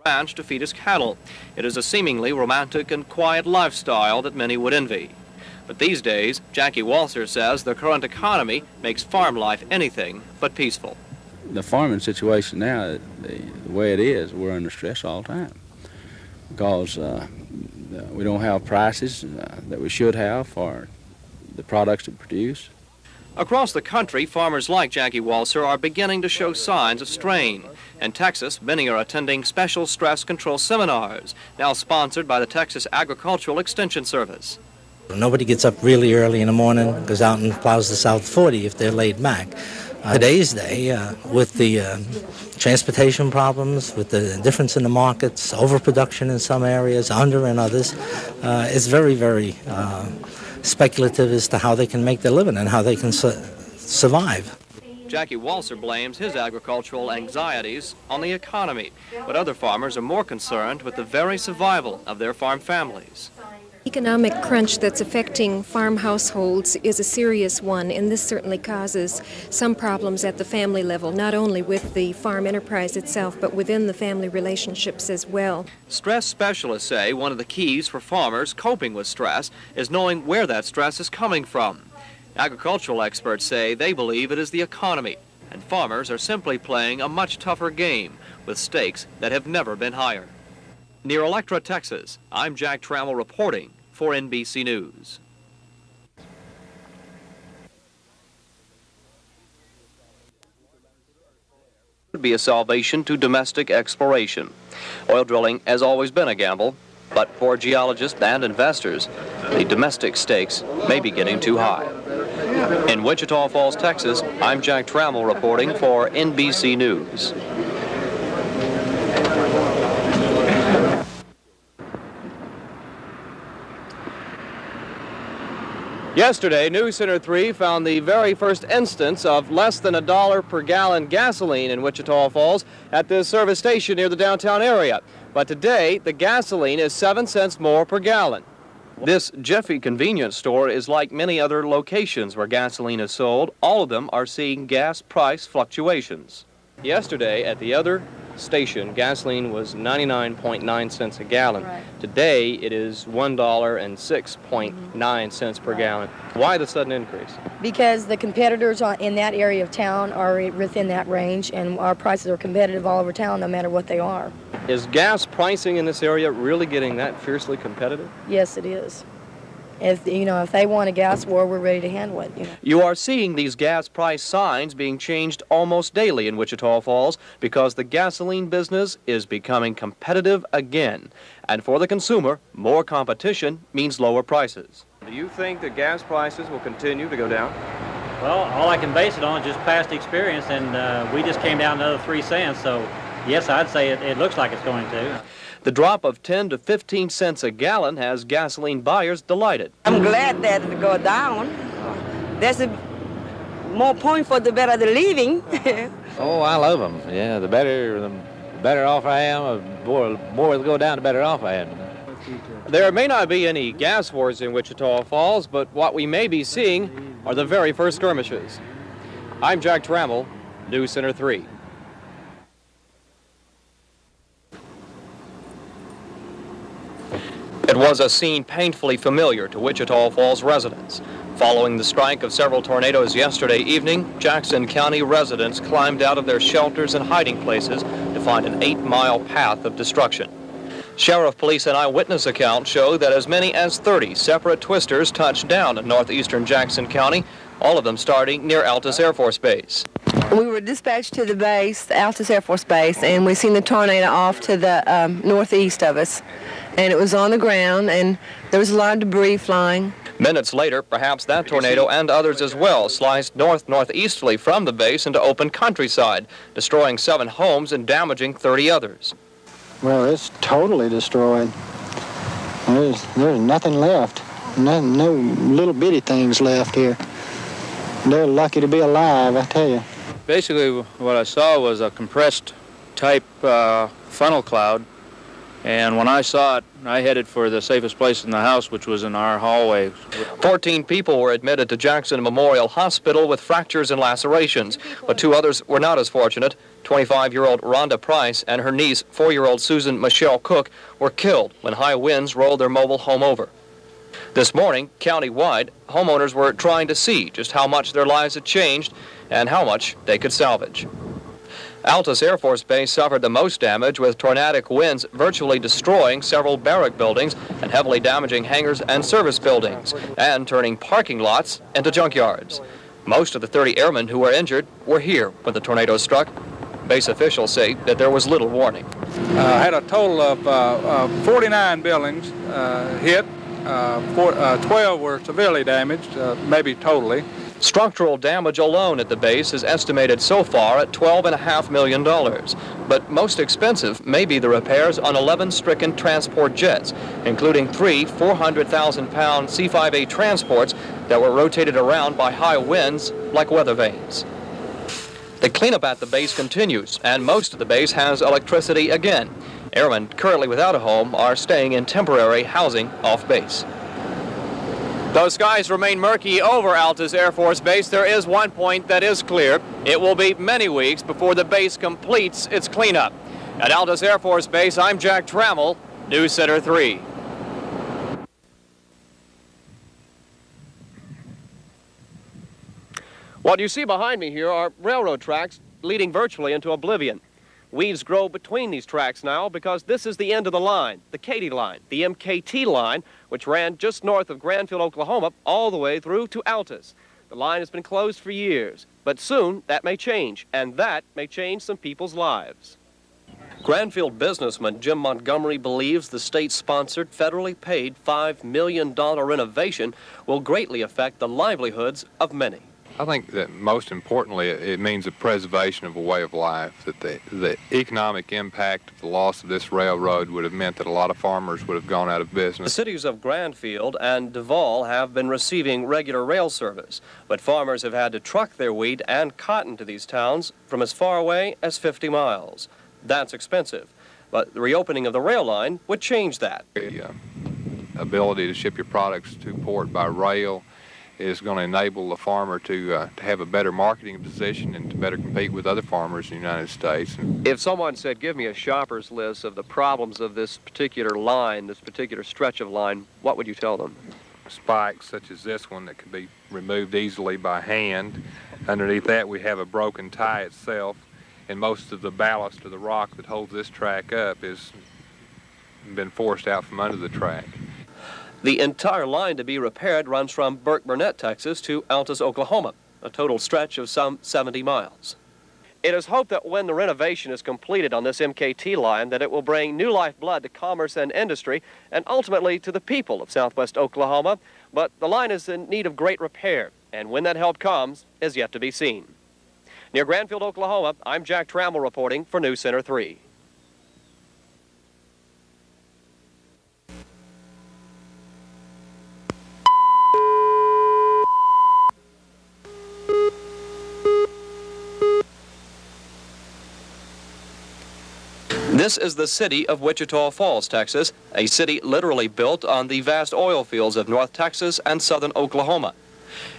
ranch to feed his cattle. It is a seemingly romantic and quiet lifestyle that many would envy. But these days, Jackie Walser says the current economy makes farm life anything but peaceful. The farming situation now, the way it is, we're under stress all the time because we don't have prices that we should have for the products to produce. Across the country, farmers like Jackie Walser are beginning to show signs of strain. In Texas, many are attending special stress control seminars, now sponsored by the Texas Agricultural Extension Service. Nobody gets up really early in the morning, goes out and plows the South 40 if they're laid back. Today's day, with the transportation problems, with the difference in the markets, overproduction in some areas, under in others, it's very, very speculative as to how they can make their living and how they can survive. Jackie Walser blames his agricultural anxieties on the economy, but other farmers are more concerned with the very survival of their farm families. Economic crunch that's affecting farm households is a serious one, and this certainly causes some problems at the family level, not only with the farm enterprise itself, but within the family relationships as well. Stress specialists say one of the keys for farmers coping with stress is knowing where that stress is coming from. Agricultural experts say they believe it is the economy, and farmers are simply playing a much tougher game with stakes that have never been higher. Near Electra, Texas, I'm Jack Trammell reporting for NBC News. Would be a salvation to domestic exploration. Oil drilling has always been a gamble, but for geologists and investors, the domestic stakes may be getting too high. In Wichita Falls, Texas, I'm Jack Trammell reporting for NBC News. Yesterday, News Center 3 found the very first instance of less than $1 per gallon gasoline in Wichita Falls at this service station near the downtown area. But today, the gasoline is 7 cents more per gallon. This Jiffy convenience store is like many other locations where gasoline is sold. All of them are seeing gas price fluctuations. Yesterday, at the other station, gasoline was 99.9 cents a gallon. Right. Today, it is $1.06.9 cents per gallon. Why the sudden increase? Because the competitors in that area of town are within that range, and our prices are competitive all over town, no matter what they are. Is gas pricing in this area really getting that fiercely competitive? Yes, it is. If they want a gas war, we're ready to handle it. You are seeing these gas price signs being changed almost daily in Wichita Falls because the gasoline business is becoming competitive again. And for the consumer, more competition means lower prices. Do you think that gas prices will continue to go down? Well, all I can base it on is just past experience, and we just came down another 3 cents, so yes, I'd say it looks like it's going to. The drop of 10 to 15 cents a gallon has gasoline buyers delighted. I'm glad that it go down. There's more point for the better the living. Oh, I love them. Yeah, the better off I am. The more they go down, the better off I am. There may not be any gas wars in Wichita Falls, but what we may be seeing are the very first skirmishes. I'm Jack Trammell, News Center 3. It was a scene painfully familiar to Wichita Falls residents. Following the strike of several tornadoes yesterday evening, Jackson County residents climbed out of their shelters and hiding places to find an 8-mile path of destruction. Sheriff, police, and eyewitness accounts show that as many as 30 separate twisters touched down in northeastern Jackson County, all of them starting near Altus Air Force Base. We were dispatched to the base, the Altus Air Force Base, and we seen the tornado off to the northeast of us. And it was on the ground, and there was a lot of debris flying. Minutes later, perhaps that tornado and others as well sliced northeasterly from the base into open countryside, destroying 7 homes and damaging 30 others. Well, it's totally destroyed. There's nothing left. No little bitty things left here. They're lucky to be alive, I tell you. Basically, what I saw was a compressed type funnel cloud And when I saw it, I headed for the safest place in the house, which was in our hallway. 14 people were admitted to Jackson Memorial Hospital with fractures and lacerations, but 2 others were not as fortunate. 25-year-old Rhonda Price and her niece, 4-year-old Susan Michelle Cook, were killed when high winds rolled their mobile home over. This morning, county-wide, homeowners were trying to see just how much their lives had changed and how much they could salvage. Altus Air Force Base suffered the most damage, with tornadic winds virtually destroying several barrack buildings and heavily damaging hangars and service buildings, and turning parking lots into junkyards. Most of the 30 airmen who were injured were here when the tornado struck. Base officials say that there was little warning. Had a total of 49 buildings hit. 12 were severely damaged, maybe totally. Structural damage alone at the base is estimated so far at $12.5 million. But most expensive may be the repairs on 11 stricken transport jets, including 3 400,000-pound C-5A transports that were rotated around by high winds like weather vanes. The cleanup at the base continues, and most of the base has electricity again. Airmen currently without a home are staying in temporary housing off base. Though skies remain murky over Altus Air Force Base, there is one point that is clear. It will be many weeks before the base completes its cleanup. At Altus Air Force Base, I'm Jack Trammell, News Center 3. What you see behind me here are railroad tracks leading virtually into oblivion. Weeds grow between these tracks now because this is the end of the line, the Katy line, the MKT line, which ran just north of Granville, Oklahoma, all the way through to Altus. The line has been closed for years, but soon that may change, and that may change some people's lives. Granville businessman Jim Montgomery believes the state-sponsored, federally paid $5 million renovation will greatly affect the livelihoods of many. I think that most importantly, it means the preservation of a way of life, that the economic impact of the loss of this railroad would have meant that a lot of farmers would have gone out of business. The cities of Granville and Duval have been receiving regular rail service, but farmers have had to truck their wheat and cotton to these towns from as far away as 50 miles. That's expensive, but the reopening of the rail line would change that. The ability to ship your products to port by rail is going to enable the farmer to have a better marketing position and to better compete with other farmers in the United States. If someone said, give me a shopper's list of the problems of this particular line, this particular stretch of line, what would you tell them? Spikes such as this one that can be removed easily by hand. Underneath that we have a broken tie itself, and most of the ballast of the rock that holds this track up has been forced out from under the track. The entire line to be repaired runs from Burke-Burnett, Texas to Altus, Oklahoma, a total stretch of some 70 miles. It is hoped that when the renovation is completed on this MKT line, that it will bring new lifeblood to commerce and industry and ultimately to the people of southwest Oklahoma. But the line is in need of great repair, and when that help comes is yet to be seen. Near Granville, Oklahoma, I'm Jack Trammell reporting for News Center 3. This is the city of Wichita Falls, Texas, a city literally built on the vast oil fields of North Texas and southern Oklahoma.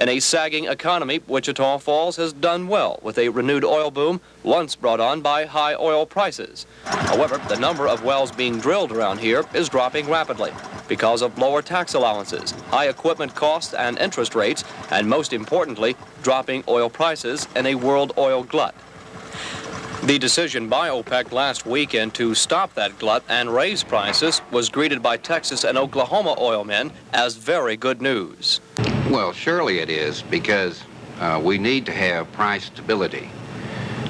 In a sagging economy, Wichita Falls has done well with a renewed oil boom once brought on by high oil prices. However, the number of wells being drilled around here is dropping rapidly because of lower tax allowances, high equipment costs and interest rates, and most importantly, dropping oil prices in a world oil glut. The decision by OPEC last weekend to stop that glut and raise prices was greeted by Texas and Oklahoma oil men as very good news. Well, surely it is, because we need to have price stability.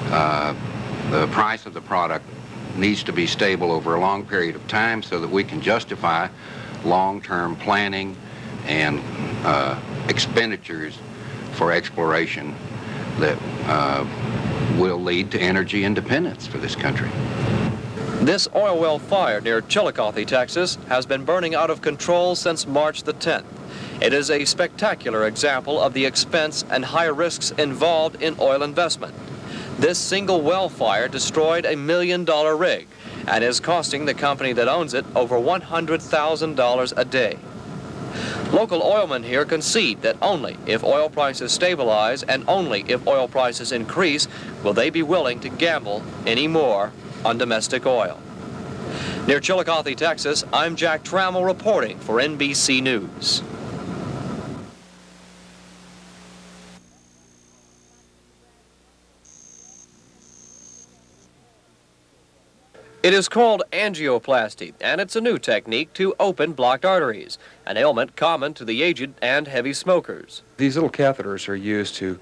The price of the product needs to be stable over a long period of time so that we can justify long-term planning and expenditures for exploration that will lead to energy independence for this country. This oil well fire near Chillicothe, Texas, has been burning out of control since March the 10th. It is a spectacular example of the expense and high risks involved in oil investment. This single well fire destroyed $1 million rig. and is costing the company that owns it over $100,000 a day. Local oilmen here concede that only if oil prices stabilize and only if oil prices increase will they be willing to gamble anymore on domestic oil. Near Chillicothe, Texas, I'm Jack Trammell reporting for NBC News. It is called angioplasty, and it's a new technique to open blocked arteries, an ailment common to the aged and heavy smokers. These little catheters are used to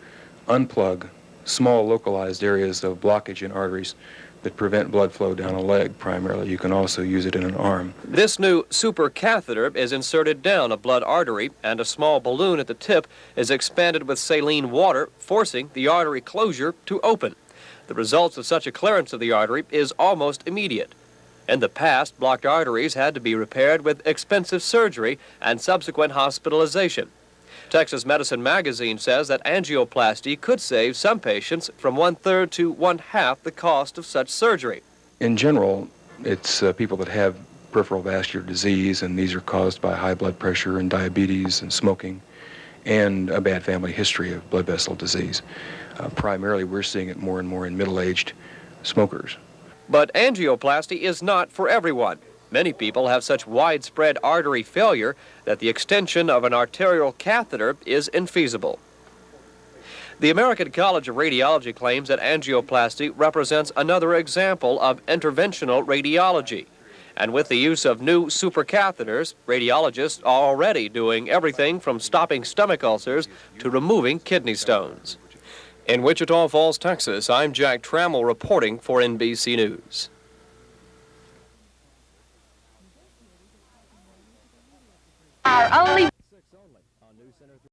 unplug small localized areas of blockage in arteries that prevent blood flow down a leg primarily. You can also use it in an arm. This new super catheter is inserted down a blood artery, and a small balloon at the tip is expanded with saline water, forcing the artery closure to open. The results of such a clearance of the artery is almost immediate. In the past, blocked arteries had to be repaired with expensive surgery and subsequent hospitalization. Texas Medicine Magazine says that angioplasty could save some patients from 1/3 to 1/2 the cost of such surgery. In general, it's people that have peripheral vascular disease, and these are caused by high blood pressure and diabetes and smoking and a bad family history of blood vessel disease. Primarily, we're seeing it more and more in middle-aged smokers. But angioplasty is not for everyone. Many people have such widespread artery failure that the extension of an arterial catheter is infeasible. The American College of Radiology claims that angioplasty represents another example of interventional radiology. And with the use of new supercatheters, radiologists are already doing everything from stopping stomach ulcers to removing kidney stones. In Wichita Falls, Texas, I'm Jack Trammell reporting for NBC News. Our only